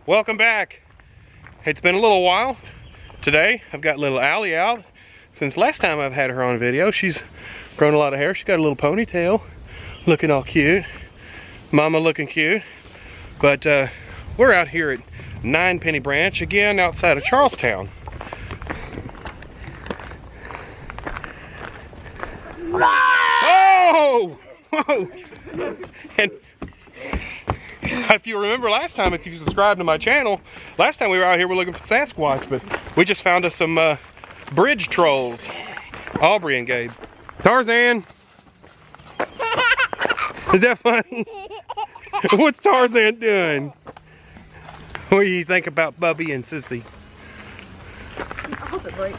Welcome back. It's been a little while. Today I've got little Allie out. Since last time I've had her on video, she's grown a lot of hair. She's got a little ponytail, looking all cute. Mama looking cute. But we're out here at 9 Penny Branch, again outside of Charlestown. Oh! Whoa! And if you remember last time, if you subscribed to my channel, last time we were out here, we were looking for Sasquatch, but we just found us some bridge trolls. Aubrey and Gabe. Tarzan! Is that funny? What's Tarzan doing? What do you think about Bubby and Sissy? I hope it breaks.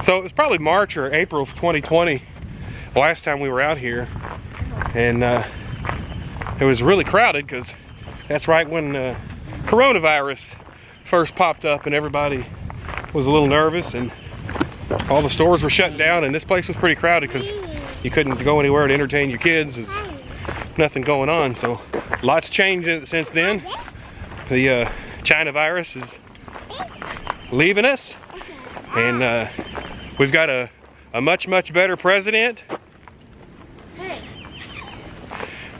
So it was probably March or April of 2020 last time we were out here, and it was really crowded because that's right when coronavirus first popped up and everybody was a little nervous and all the stores were shutting down, and this place was pretty crowded because you couldn't go anywhere to entertain your kids. There's nothing going on, so lots changed since then. The China virus is leaving us, and we've got a much better president.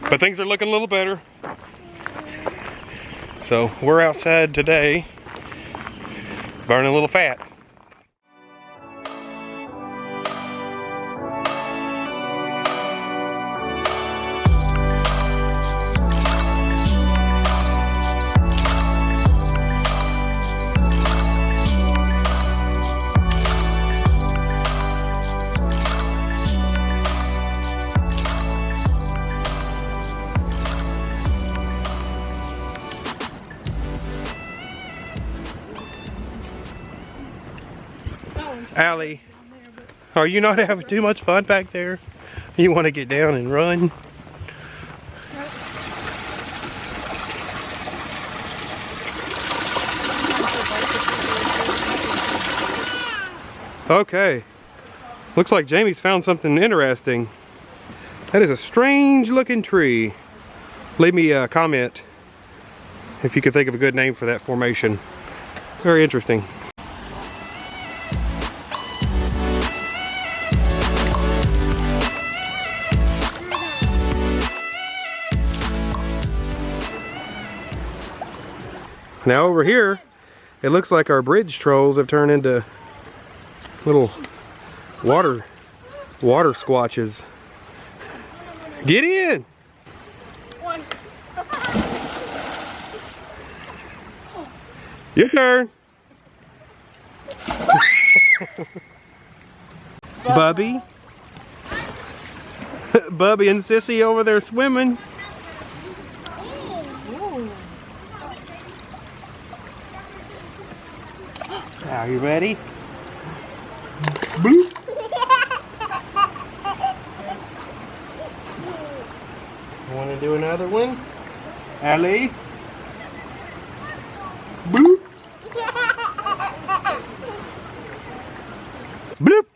But things are looking a little better. So we're outside today, burning a little fat. Allie, are you not having too much fun back there? You want to get down and run? Okay. Looks like Jamie's found something interesting. That is a strange looking tree. Leave me a comment if you could think of a good name for that formation. Very interesting. Now over here, it looks like our bridge trolls have turned into little water squatches. Get in! One. Your turn. Bubby. Bubby and Sissy over there swimming. Are you ready? Bloop. Want to do another one? Allie? Bloop. Bloop.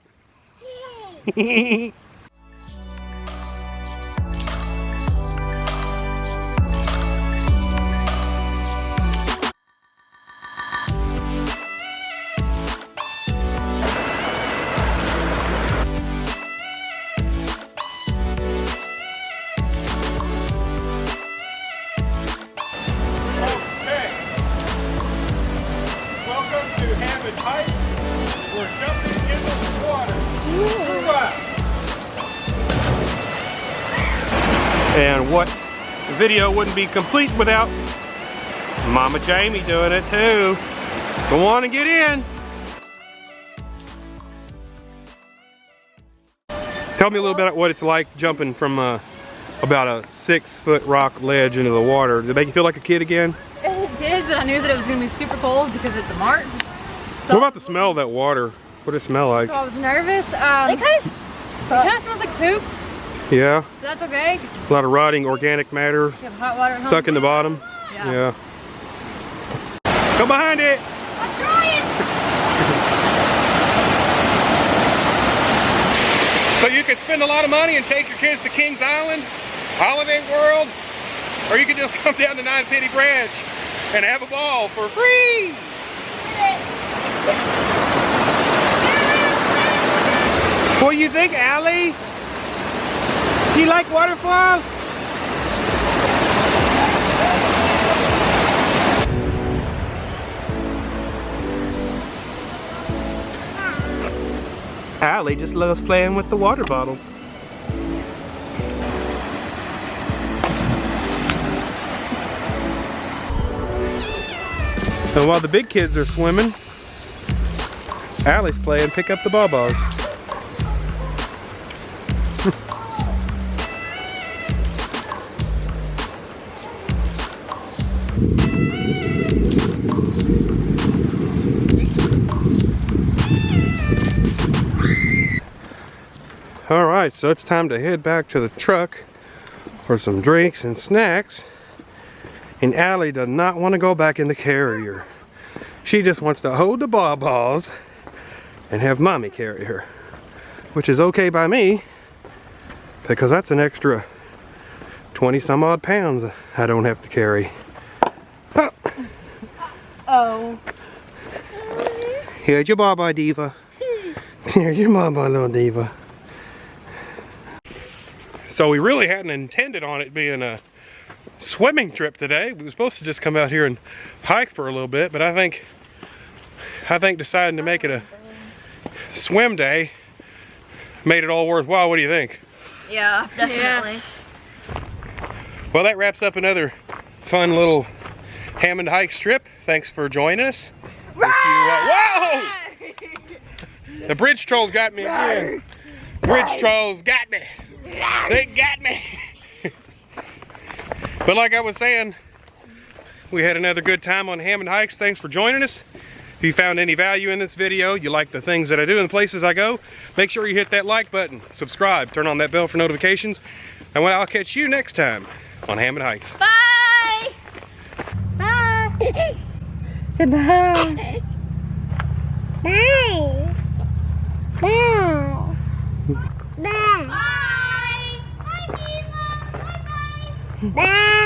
We're jumping into the water. And what video wouldn't be complete without Mama Jamie doing it too. Go on and get in. Tell me a little bit about what it's like jumping from about a 6-foot rock ledge into the water. Did it make you feel like a kid again? It did, but I knew that it was going to be super cold because it's a March. So what about the smell of that water? What did it smell like? So I was nervous. It kind of smells like poop. Yeah. So that's okay. A lot of rotting organic matter You have hot water at home. stuck in the bottom. Yeah. Go behind it. I'm trying. So you could spend a lot of money and take your kids to Kings Island, Holiday World, or you could just come down to Nine Penny Branch and have a ball for free. What do you think, Allie? Do you like waterfalls? Allie just loves playing with the water bottles. And while the big kids are swimming, Allie's playing pick up the ball-balls. Alright, so it's time to head back to the truck for some drinks and snacks. And Allie does not want to go back in the carrier. She just wants to hold the ball balls and have mommy carry her. Which is okay by me, because that's an extra 20 some odd pounds I don't have to carry. Oh. Oh. Here's your bye-bye, diva. Here's your bye-bye, little diva. So we really hadn't intended on it being a swimming trip today. We were supposed to just come out here and hike for a little bit, but I think deciding to make it a swim day made it all worthwhile. What do you think? Yeah, definitely. Yes. Well, that wraps up another fun little Hammond hike trip. Thanks for joining us. Whoa! The bridge trolls got me again. Bridge trolls got me. They got me. But like I was saying, we had another good time on Hammond Hikes. Thanks for joining us. If you found any value in this video, you like the things that I do and the places I go, make sure you hit that like button, subscribe, turn on that bell for notifications, and I'll catch you next time on Hammond Hikes. Bye! Bye! Say bye! Bye! Bye! Bye! Bye! Bye, Diva! Bye-bye! Bye!